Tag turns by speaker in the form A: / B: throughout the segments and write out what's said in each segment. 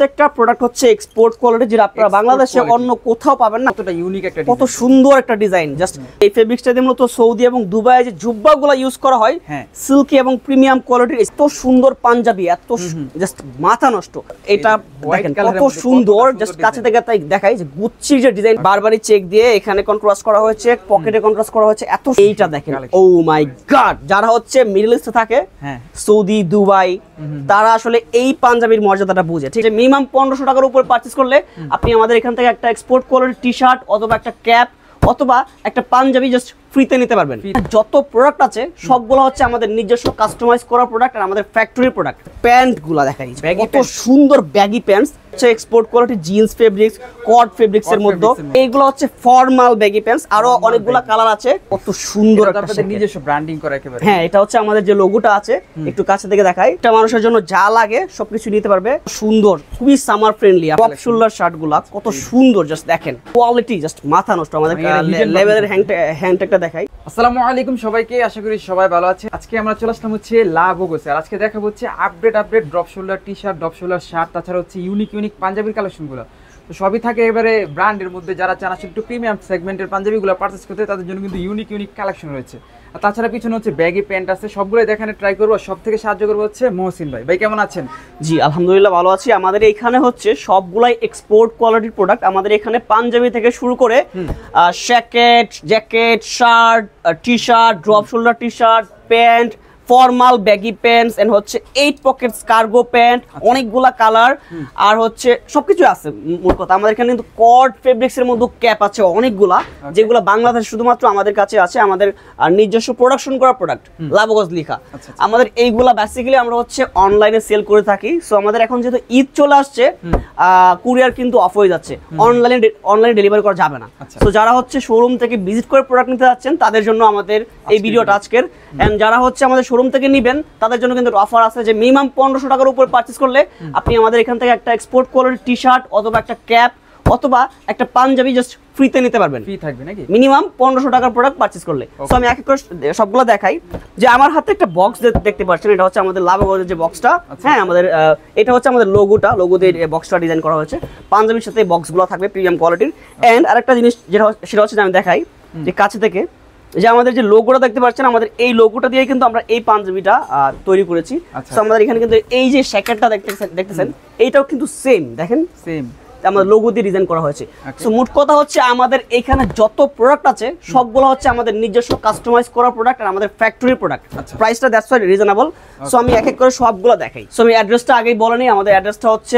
A: প্রত্যেকটা প্রোডাক্ট হচ্ছে export quality, যেটা আপনারা বাংলাদেশে অন্য কোথাও পাবেন না।
B: কতটা ইউনিক একটা
A: কত সুন্দর একটা ডিজাইন। জাস্ট এই ফেব্রিক্সটা দিয়ে মূলত সৌদি এবং দুবাইয়ে যে জুব্বাগুলো ইউজ করা হয়, সিল্কি এবং প্রিমিয়াম কোয়ালিটির, এত সুন্দর পাঞ্জাবি, এত জাস্ট মাথা নষ্ট। এটা দেখেন কত সুন্দর, জাস্ট কাছে থেকে তাই দেখাই যে গুচ্চির যে ডিজাইন, বারবারই চেক দিয়ে এখানে কন্ট্রাস্ট করা হয়েছে, পকেটে কন্ট্রাস্ট করা হয়েছে, এত এইটা দেখেন। ও মাই গড, যারা হচ্ছে মিডল ইস্টে থাকে, সৌদি দুবাই, তারা আসলে এই পাঞ্জাবির মর্যাদাটা বুঝে। ঠিক আছে, মিনিমাম 1500 টাকার উপর পারচেজ করলে আপনি আমাদের এখান থেকে একটা এক্সপোর্ট কোয়ালিটির টি শার্ট অথবা একটা ক্যাপ অথবা একটা পাঞ্জাবি জাস্ট ফ্রিতে নিতে পারবেন। যত প্রোডাক্ট আছে সবগুলো হচ্ছে আমাদের নিজস্ব কাস্টমাইজ করা প্রোডাক্ট আর আমাদের ফ্যাক্টরি প্রোডাক্ট। প্যান্ট গুলা দেখাই, কত সুন্দর baggy pants, export quality jeans fabrics, কট ফেব্রিক্স এর মধ্যে। এইগুলো হচ্ছে ফর্মাল ব্যাগি প্যান্টস, আরো অনেকগুলা কালার আছে। কত সুন্দর একটা
B: নিজস্ব ব্র্যান্ডিং করা একেবারে।
A: হ্যাঁ, এটা হচ্ছে আমাদের যে লোগোটা আছে, একটু কাছে থেকে দেখাই। এটা মানুষের জন্য যা লাগে সবকিছু নিতে পারবে। সুন্দর, খুবই summer friendly top shoulder shirt গুলা কত সুন্দর, জাস্ট দেখেন কোয়ালিটি জাস্ট মাথা নষ্ট। আমাদের লেভেলের হ্যান্ডটেকটা দেখাই।
B: আসসালামু আলাইকুম সবাইকে, আশা করি সবাই ভালো আছে। আজকে আমরা চলে আসলাম হচ্ছে লাভোগোসে, আর আজকে দেখাবো হচ্ছে update drop shoulder T shirt, drop shoulder shirt, তাছাড়া হচ্ছে ইউনিক পাঞ্জাবির কালেকশনগুলো। তো সবই থাকে এবারে ব্র্যান্ডের মধ্যে। যারা চান আসলে একটু প্রিমিয়াম সেগমেন্টের পাঞ্জাবিগুলো পারচেস করতে, তাদের জন্য কিন্তু ইউনিক কালেকশন রয়েছে। আর তাছাড়া পিছনে হচ্ছে ব্যাগি প্যান্ট আছে, সবগুলোই দেখানে ট্রাই করবো। সব থেকে সাহায্য করবো হচ্ছে মহসিন ভাই। ভাই কেমন আছেন?
A: জি আলহামদুলিল্লাহ ভালো আছি। আমাদের এখানে হচ্ছে সবগুলাই এক্সপোর্ট কোয়ালিটির প্রোডাক্ট। আমাদের এখানে পাঞ্জাবি থেকে শুরু করে jacket, shirt, T shirt, drop shoulder T shirt, pant, formal baggy pants and হচ্ছে 8 পকেটস কার্গো প্যান্ট, অনেকগুলা কালার, আর হচ্ছে সবকিছু আছে। মূল কথা আমাদের এখানে কিন্তু কট ফেব্রিক্স এর মধ্যে ক্যাপ আছে অনেকগুলা, যেগুলো বাংলাদেশ শুধুমাত্র আমাদের কাছে আছে। আমাদের নিজস্ব প্রোডাকশন করা প্রোডাক্ট, লাভোগোস লেখা। আমাদের এইগুলা বেসিক্যালি আমরা হচ্ছে অনলাইনে সেল করে থাকি। সো আমাদের এখন যেহেতু ঈদ চলে আসছে, কুরিয়ার কিন্তু অফ হয়ে যাচ্ছে, অনলাইনে ডেলিভারি করা যাবে না। সো যারা হচ্ছে শোরুম থেকে ভিজিট করে প্রোডাক্ট নিতে যাচ্ছেন, তাদের জন্য আমাদের এই ভিডিওটা আজকের। এন্ড যারা হচ্ছে আমাদের শোরুম থেকে নিবেন, তাদের জন্য কিন্তু অফার আছে যে মিনিমাম 1500 টাকার উপর পারচেজ করলে আপনি আমাদের এখান থেকে একটা এক্সপোর্ট কোয়ালিটির টি শার্ট অথবা একটা ক্যাপ অথবা একটা পাঞ্জাবি জাস্ট ফ্রিতে নিতে পারবেন।
B: ফ্রি থাকবে নাকি
A: মিনিমাম 1500 টাকার প্রোডাক্ট পারচেজ করলে। সো আমি এক এক করে সবগুলো দেখাই। যে আমার হাতে একটা বক্স দেখতে পাচ্ছেন, এটা হচ্ছে আমাদের লাভোগোসের যে বক্সটা। হ্যাঁ, আমাদের এটা হচ্ছে আমাদের লোগোটা, লোগো দিয়ে বক্সটা ডিজাইন করা হয়েছে। পাঞ্জাবির সাথে বক্সগুলো থাকবে প্রিমিয়াম কোয়ালিটির। এন্ড আরেকটা জিনিস যেটা সেটা হচ্ছে যে আমি দেখাই যে কাছে থেকে, যে আমাদের যে লোগোটা দেখতে পাচ্ছেন, আমাদের এই লোগোটা দিয়ে কিন্তু আমরা এই পাঞ্জাবিটা তৈরি করেছি। তো আমাদের এখানে কিন্তু এই যে শ্যাকেটটা দেখতেছেন, এইটাও কিন্তু সেম, দেখেন সেম আমাদের লোগো দিয়ে ডিজাইন করা হয়েছে। সো মোট কথা হচ্ছে আমাদের এখানে যত প্রোডাক্ট আছে সবগুলো হচ্ছে আমাদের নিজস্ব কাস্টমাইজ করা প্রোডাক্ট আর আমাদের ফ্যাক্টরি প্রোডাক্ট। প্রাইসটা দ্যাটস ওয়াই রিজনেবল। সো আমি এক এক করে সবগুলো দেখাই। সো আমি অ্যাড্রেসটা আগেই বলে নিই। আমাদের অ্যাড্রেসটা হচ্ছে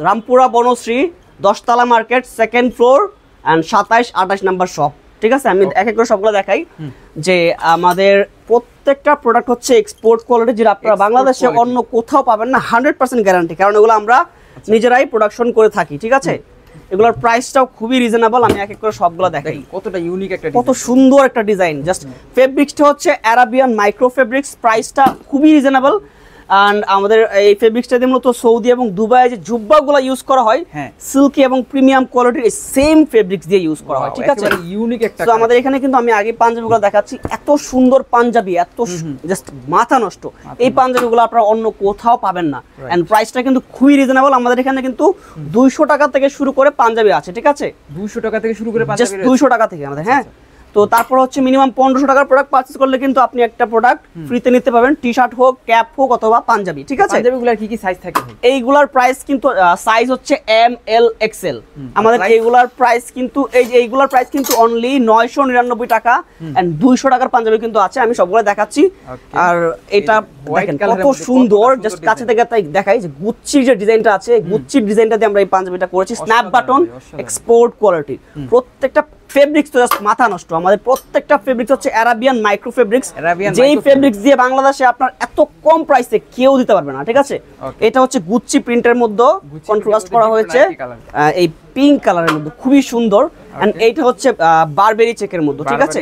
A: রামপুরা বনশ্রী 10 তলা market, 2nd floor and 27-28 number shop. ঠিক আছে, আমি এক এক করে সবগুলো দেখাই। যে আমাদের প্রত্যেকটা প্রোডাক্ট হচ্ছে এক্সপোর্ট কোয়ালিটি, যেটা আপনারা বাংলাদেশে অন্য কোথাও পাবেন না। 100% গ্যারান্টি, কারণ এগুলো আমরা নিজেরাই প্রোডাকশন করে থাকি। ঠিক আছে, এগুলোর প্রাইসটাও খুবই রিজনেবল। আমি এক এক করে সবগুলো দেখাই।
B: কতটা ইউনিক একটা,
A: কত সুন্দর একটা ডিজাইন। জাস্ট ফেব্রিক্সটা হচ্ছে আরাবিয়ান মাইক্রো ফেব্রিক্স, প্রাইসটা খুবই রিজনেবল। আর আমাদের এই ফেব্রিক্সটা দিয়ে মূলত সৌদি এবং দুবাইয়ে যে জুব্বাগুলো ইউজ করা হয়, সিল্কি এবং প্রিমিয়াম কোয়ালিটির সেম ফেব্রিক্স দিয়ে ইউজ করা হয়। ঠিক আছে,
B: ইউনিক একটা।
A: তো আমাদের এখানে কিন্তু আমি আগে পাঞ্জাবিগুলো দেখাচ্ছি, এত সুন্দর পাঞ্জাবি, এত জাস্ট মাথা নষ্ট। এই পাঞ্জাবিগুলো আপনারা অন্য কোথাও পাবেন না। এন্ড প্রাইসটা কিন্তু খুবই রিজনেবল। আমাদের এখানে কিন্তু 200 টাকা থেকে শুরু করে পাঞ্জাবি আছে। ঠিক আছে,
B: 200 টাকা থেকে শুরু করে পাঞ্জাবি,
A: 200 টাকা থেকে আমাদের। হ্যাঁ, তো তারপর হচ্ছে মিনিমাম 1500 টাকার প্রোডাক্ট পারচেজ করলে কিন্তু আপনি একটা প্রোডাক্ট ফ্রিতে নিতে পারবেন, টি শার্ট হোক, ক্যাপ হোক অথবা পাঞ্জাবি। ঠিক আছে,
B: পাঞ্জাবিগুলোর কি কি সাইজ থাকে?
A: এইগুলার প্রাইস কিন্তু সাইজ হচ্ছে এম, এল, এক্সেল। আমাদের এইগুলার প্রাইস কিন্তু এইগুলার প্রাইস কিন্তু অনলি 999 টাকা। এন্ড 200 টাকার পাঞ্জাবি কিন্তু আছে, আমি সবগুলো দেখাচ্ছি। আর এটা দেখেন কত সুন্দর, জাস্ট কাছে থেকে তাই দেখাই যে গুচ্চির যে ডিজাইনটা আছে, গুচ্চির ডিজাইনটা দিয়ে আমরা এই পাঞ্জাবিটা করেছি। Snap button, export quality. প্রত্যেকটা ফেব্রিক্স তো জাস্ট মাথা নষ্ট। আমাদের প্রত্যেকটা ফেব্রিক্স হচ্ছে আরাবিয়ান মাইক্রো ফেব্রিক্স, যেই ফেব্রিক্স দিয়ে বাংলাদেশে আপনার এত কম প্রাইসে কেউ দিতে পারবে না। ঠিক আছে, এটা হচ্ছে গুচ্চি প্রিন্টের মধ্যে কন্ট্রাস্ট করা হয়েছে এই পিঙ্ক কালারের মধ্যে, খুবই সুন্দর। এন্ড এইটা হচ্ছে বারবেরি চেকের মধ্যে। ঠিক আছে,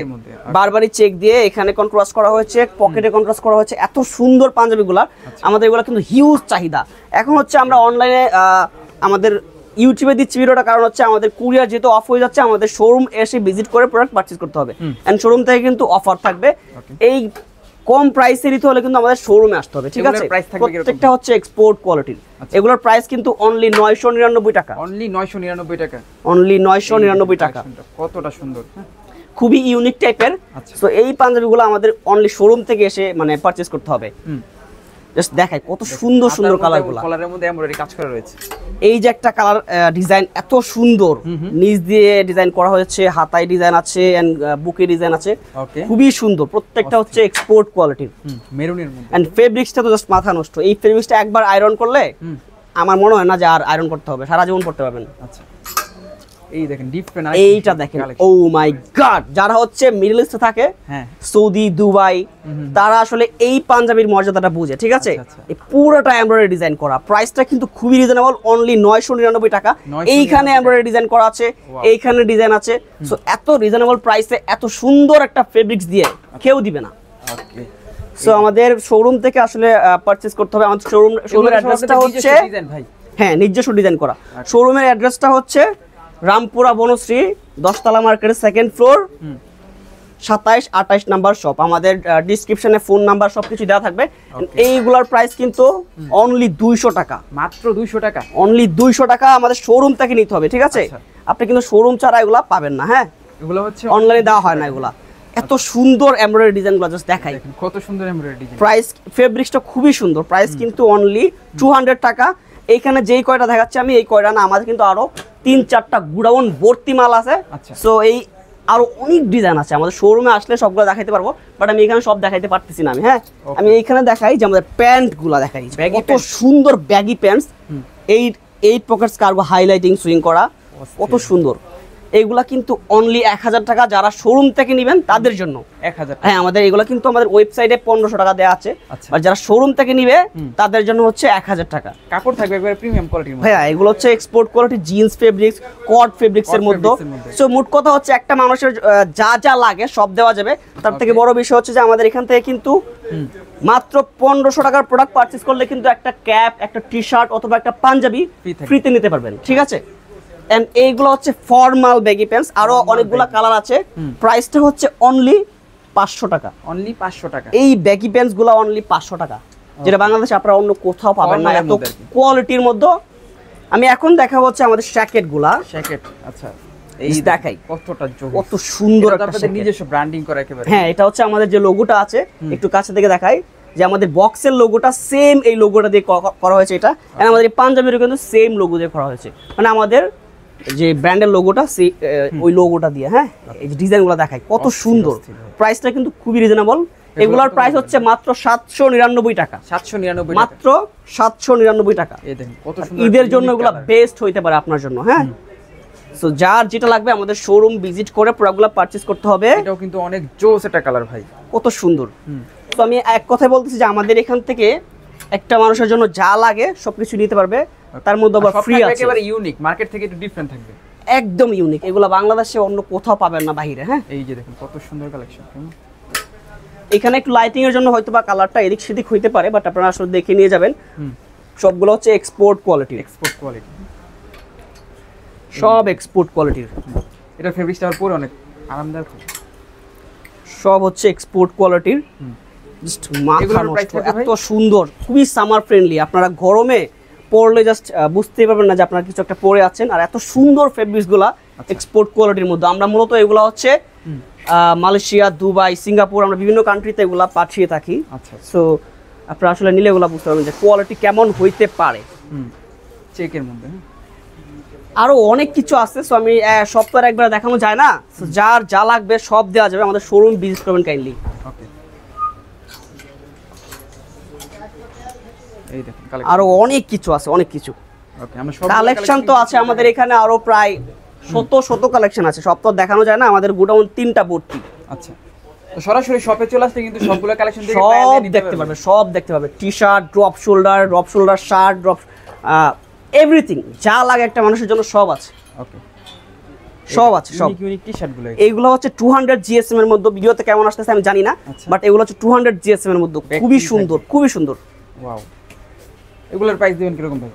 A: বারবারি চেক দিয়ে এখানে কন্ট্রাস্ট করা হয়েছে, পকেটে কন্ট্রাস্ট করা হয়েছে, এত সুন্দর পাঞ্জাবিগুলা। আমাদের এগুলা কিন্তু হিউজ চাহিদা। এখন হচ্ছে আমরা অনলাইনে আমাদের ইউটিউবে দিচ্ছি ভিডিওটা, কারণ হচ্ছে আমাদের কুরিয়ার যেহেতু অফ হয়ে যাচ্ছে, আমাদের শোরুম এসে ভিজিট করে প্রোডাক্ট পারচেজ করতে হবে। এন্ড শোরুম থেকে কিন্তু অফার থাকবে। এই কম প্রাইসে নিতে হলে কিন্তু আমাদের শোরুমে আসতে হবে, ঠিক আছে? প্রত্যেকটা হচ্ছে এক্সপোর্ট কোয়ালিটির। এগুলোর প্রাইস কিন্তু অনলি 999 টাকা,
B: অনলি 999 টাকা,
A: অনলি 999 টাকা।
B: কতটা সুন্দর,
A: খুবই ইউনিক টাইপের। সো এই পাঞ্জাবিগুলো আমাদের অনলি শোরুম থেকে এসে মানে পারচেজ করতে হবে। জাস্ট দেখাই কত সুন্দর সুন্দর কালারগুলো,
B: কালারের মধ্যে এমব্রয়ডারি কাজ করা রয়েছে।
A: এই যে একটা কালার ডিজাইন এত সুন্দর, নিচ দিয়ে ডিজাইন করা হয়েছে, হাতায় ডিজাইন আছে এন্ড বুকে ডিজাইন আছে, খুবই সুন্দর। প্রত্যেকটা হচ্ছে এক্সপোর্ট কোয়ালিটির,
B: মেরুনের মধ্যে।
A: এন্ড ফেব্রিক্সটা তো জাস্ট মাথা নষ্ট। এই ফেব্রিক্সটা একবার আয়রন করলে আমার মনে হয় না যে আর আয়রন করতে হবে, সারা জীবন পড়তে পারবেন।
B: আচ্ছা, এই দেখেন ডিফারেন্ট,
A: এইটা দেখেন, ও মাই গড! যারা হচ্ছে মিডল ইস্টে থাকে, সৌদি, দুবাই, তারা আসলে এই পাঞ্জাবির মর্যাদাটা বুঝে, ঠিক আছে? এই পুরোটা এমব্রয়ডারি ডিজাইন করা, প্রাইসটা কিন্তু খুবই রিজনেবল, অনলি 999 টাকা। এইখানে এমব্রয়ডারি ডিজাইন করা আছে, এইখানে ডিজাইন আছে। সো এত রিজনেবল প্রাইসে এত সুন্দর একটা ফেব্রিক্স দিয়ে কেউ দিবে না। ওকে, সো আমাদের শোরুম থেকে আসলে পারচেজ করতে হবে। আমাদের শোরুমের অ্যাড্রেসটা হচ্ছে, হ্যাঁ, নিজস্ব ডিজাইন করা। শোরুমের অ্যাড্রেসটা হচ্ছে রামপুরা বনশ্রী 10 তলা মার্কেটের 2nd ফ্লোর, 27-28 নাম্বার শপ। আমাদের ডেসক্রিপশনে ফোন নাম্বার সবকিছু দেওয়া থাকবে। এইগুলার প্রাইস কিন্তু অনলি 200 টাকা,
B: মাত্র 200 টাকা,
A: অনলি 200 টাকা আমাদের শোরুম থেকে নিতে হবে, ঠিক আছে? আপনি কিন্তু শোরুম ছাড়া এগুলা পাবেন না। হ্যাঁ,
B: এগুলো হচ্ছে
A: অনলাইনে দেওয়া হয় না এগুলা। এত সুন্দর এমব্রয়ডারি ডিজাইনগুলো জাস্ট দেখাই,
B: কত সুন্দর এমব্রয়ডারি ডিজাইন।
A: প্রাইস ফেব্রিক্সটা খুবই সুন্দর, প্রাইস কিন্তু অনলি 200 টাকা। এইখানে যেই কয়টা দেখাচ্ছি আমি, এই কয়টা না, আমাদের কিন্তু আরো 3-4টা গুডাউন ভর্তি মাল আছে। সো এই আরো অনেক ডিজাইন আছে, আমাদের শোরুমে আসলে সবগুলো দেখাইতে পারবো, বাট আমি এখানে সব দেখাইতে পারতেছি না আমি। হ্যাঁ, আমি এইখানে দেখাই যে আমাদের প্যান্ট গুলা দেখাই, কত সুন্দর baggy pants, 8 pockets cargo highlighting swing করা, কত সুন্দর। এইগুলা কিন্তু অনলি 1000 টাকা, যারা শোরুম থেকে নেবেন তাদের জন্য
B: 1000।
A: হ্যাঁ, আমাদের এগুলো কিন্তু আমাদের ওয়েবসাইটে 1500 টাকা দেওয়া আছে, আর যারা শোরুম থেকে নিবে তাদের জন্য হচ্ছে 1000 টাকা।
B: কাপড় থাকবে একবারে প্রিমিয়াম কোয়ালিটির মধ্যে।
A: হ্যাঁ, এগুলো হচ্ছে এক্সপোর্ট কোয়ালিটি জিন্স ফেব্রিক্স, কট ফেব্রিক্স এর মধ্যে। সো মোট কথা হচ্ছে একটা মানুষের যা যা লাগে সব দেওয়া যাবে। তার থেকে বড় বিষয় হচ্ছে যে আমাদের এখান থেকে কিন্তু মাত্র 1500 টাকার প্রোডাক্ট পারচেজ করলে কিন্তু একটা ক্যাপ, একটা টি-শার্ট অথবা একটা পাঞ্জাবি ফ্রিতে নিতে পারবেন, ঠিক আছে? এন্ড এইগুলো হচ্ছে ফর্মাল ব্যাগি প্যান্টস, আরো অনেকগুলো কালার আছে। প্রাইসটা হচ্ছে অনলি 500 টাকা,
B: অনলি 500 টাকা।
A: এই ব্যাগি প্যান্টস গুলো অনলি 500 টাকা, যেটা বাংলাদেশে আপনারা অন্য কোথাও পাবেন না এত কোয়ালিটির মধ্যে। আমি এখন দেখাবো হচ্ছে আমাদের জ্যাকেট গুলা।
B: জ্যাকেট, আচ্ছা,
A: এই দেখাই
B: কতটা জোস,
A: কত সুন্দর একটা
B: আপনাদের নিজস্ব ব্র্যান্ডিং করা একেবারে।
A: হ্যাঁ, এটা হচ্ছে আমাদের যে লোগোটা আছে, একটু কাছে থেকে দেখাই যে আমাদের বক্সের লোগোটা সেম এই লোগোটা দিয়ে করা হয়েছে। এটা আমাদের এই পাঞ্জাবিরও কিন্তু সেম লোগো দিয়ে করা হয়েছে, মানে আমাদের যে ব্র্যান্ডের লোগোটা ওই লোগোটা দিয়ে। হ্যাঁ, এই যে ডিজাইনগুলো দেখাই কত সুন্দর, প্রাইসটা কিন্তু খুবই রিজনেবল। এগুলোর প্রাইস হচ্ছে মাত্র 799 টাকা,
B: 799
A: মাত্র 799 টাকা।
B: এই দেখেন কত সুন্দর,
A: ঈদের জন্য এগুলো বেস্ট হইতে পারে আপনার জন্য। হ্যাঁ, সো যার যেটা লাগবে আমাদের শোরুম ভিজিট করে প্রোডাক্টগুলো পারচেজ করতে হবে।
B: এটাও কিন্তু অনেক জোস একটা কালার ভাই,
A: কত সুন্দর। তো আমি এক কথায় বলতেছি যে আমাদের এখান থেকে একটা মানুষের জন্য যা লাগে সবকিছু নিতে পারবে, তার মধ্যে আবার ফ্রি আছে।
B: একেবারে ইউনিক, মার্কেট থেকে একটু ডিফারেন্ট থাকবে,
A: একদম ইউনিক। এগুলো বাংলাদেশে অন্য কোথাও পাবেন না বাইরে। হ্যাঁ,
B: এই যে দেখেন কত সুন্দর কালেকশন।
A: এখানে একটু লাইটিং এর জন্য হয়তো বা কালারটা এদিক সেদিক হইতে পারে, বাট আপনারা আসলে দেখে নিয়ে যাবেন। সবগুলো হচ্ছে এক্সপোর্ট কোয়ালিটি,
B: এক্সপোর্ট কোয়ালিটি,
A: সব এক্সপোর্ট কোয়ালিটির।
B: এটা ফেব্রিক্সটা আর পরে অনেক আরামদায়ক,
A: সব হচ্ছে এক্সপোর্ট কোয়ালিটির। জাস্ট মাথা নষ্ট, এত সুন্দর, খুবই সামার ফ্রেন্ডলি। আপনারা গরমে পরলে জাস্ট বুঝতেই পারবেন না যে আপনারা কিছু একটা পরে আছেন। আর এত সুন্দর ফেব্রিক্সগুলা এক্সপোর্ট কোয়ালিটির মধ্যে। আমরা মূলত এগুলো হচ্ছে মালয়েশিয়া, দুবাই, সিঙ্গাপুর, আমরা বিভিন্ন কান্ট্রিতে এগুলা পাঠিয়ে থাকি।
B: আচ্ছা,
A: সো আপনারা আসলে নিলে এগুলা বুঝতে পারবেন যে কোয়ালিটি কেমন হইতে পারে।
B: চেকের মধ্যে
A: আরো অনেক কিছু আছে, সো আমি সপ্তাহে একবার দেখানো যায় না। সো যার যা লাগবে সব দেওয়া যাবে, আমাদের শোরুম ভিজিট করবেন কাইন্ডলি।
B: ওকে, এই দেখেন
A: আরো অনেক কিছু আছে, অনেক কিছু।
B: ওকে, আমরা সব
A: কালেকশন তো আছে আমাদের এখানে আরো প্রায় শত কালেকশন আছে, সব তো দেখানো যায় না, আমাদের গোডাউন 3টা ভর্তি।
B: আচ্ছা, তো সরাসরি শপে চলে আসলে কিন্তু সবগুলো কালেকশন
A: সব দেখতে পারবে, সব দেখতে পারবে। T shirt, drop shoulder shirt, drop everything যা লাগে একটা মানুষের জন্য সব আছে।
B: ওকে,
A: সব আছে, সব
B: ইউনিক টি-শার্ট গুলো।
A: এইগুলো হচ্ছে 200 জিএসএম এর মধ্যে, ভিডিওতে কেমন আসতেছে আমি জানি না, বাট এগুলো হচ্ছে 200 জিএসএম এর মধ্যে, খুবই সুন্দর, খুবই সুন্দর।
B: ওয়াও, এগুলোর প্রাইস দিবেন কিরকম ভাই?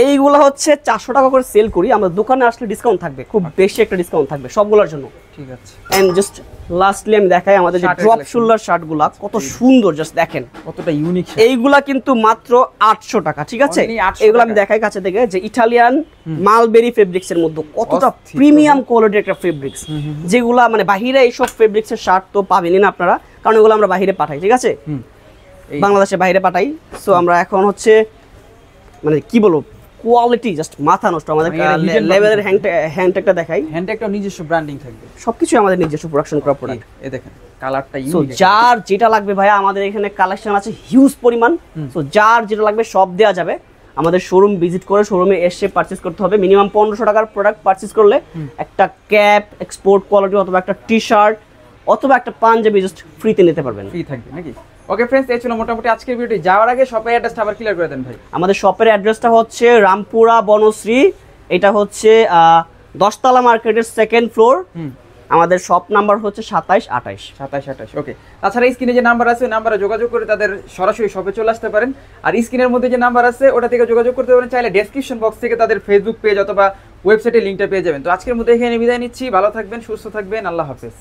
A: এইগুলা হচ্ছে 400 টাকা করে সেল করি, আমরা দোকানে আসলে ডিসকাউন্ট থাকবে, খুব বেশি একটা ডিসকাউন্ট থাকবে সবগুলোর জন্য।
B: ঠিক আছে।
A: এন্ড জাস্ট লাস্টলি আমি দেখাই আমাদের যে
B: শার্টের
A: ড্রপ
B: collection।
A: শোল্ডার শার্টগুলা কত সুন্দর, জাস্ট দেখেন
B: কতটা ইউনিক।
A: এইগুলা কিন্তু মাত্র 800 টাকা, ঠিক আছে?
B: Only 800
A: এগুলো আমি
B: টাকা।
A: দেখাই কাছে থেকে যে ইটালিয়ান মালবেরি ফেব্রিক্স এর মধ্যে কতটা
B: অস্থির।
A: প্রিমিয়াম কোয়ালিটির একটা ফেব্রিক্স, যেগুলা মানে বাহিরে এইসব ফেব্রিক্স এর শার্ট তো পাবেনই না আপনারা, কারণ এগুলো আমরা বাহিরে পাঠাই, ঠিক আছে?
B: এই
A: বাংলাদেশে বাইরে পাঠাই। সো আমরা এখন হচ্ছে মানে কি বলবো, কোয়ালিটি জাস্ট মাথা নষ্ট। আমাদের
B: মানে এটা hidden
A: লেভেলের হ্যান্ডটেকটা দেখাই,
B: হ্যান্ডে একটা নিজস্ব ব্র্যান্ডিং থাকবে।
A: সবকিছু আমাদের নিজস্ব প্রোডাকশন করা প্রোডাক্ট।
B: এই দেখেন কালারটা
A: সো
B: ইউনিক।
A: যার যেটা লাগবে ভাইয়া, আমাদের এখানে কালেকশন আছে হিউজ পরিমাণ। সো যার যেটা লাগবে সব দেওয়া যাবে। আমাদের শোরুম ভিজিট করে শোরুমে এসে পারচেজ করতে হবে। মিনিমাম 1500 টাকার প্রোডাক্ট পারচেজ করলে একটা ক্যাপ এক্সপোর্ট কোয়ালিটি অথবা একটা টি শার্ট অথবা একটা পাঞ্জাবি জাস্ট ফ্রিতে নিতে পারবেন।
B: ফ্রি থাকবে নাকি? ওকে ফ্রেন্ডস, এই ছিল মোটামুটি আজকের ভিডিওটি। যাওয়ার আগে শপের অ্যাড্রেসটা আবার ক্লিয়ার করে দেন ভাই।
A: আমাদের শপের অ্যাড্রেসটা হচ্ছে রামপুরা বনশ্রী, এটা হচ্ছে 10 তলা মার্কেটের 2nd ফ্লোর। আমাদের শপ নাম্বার হচ্ছে 2728।
B: 2728। ওকে। তাছাড়া স্ক্রিনে যে নাম্বার আছে ওই নাম্বারে যোগাযোগ করে তাদের সরাসরি শপে চলে আসতে পারেন। আর স্ক্রিনের মধ্যে যে নাম্বার আছে ওটা থেকে যোগাযোগ করতে পারেন। চাইলে ডেসক্রিপশন বক্স থেকে তাদের ফেসবুক পেজ অথবা ওয়েবসাইটের লিঙ্কটা পেয়ে যাবেন। তো আজকের মধ্যে এখানে বিদায় নিচ্ছি। ভালো থাকবেন, সুস্থ থাকবেন, আল্লাহ হাফেজ।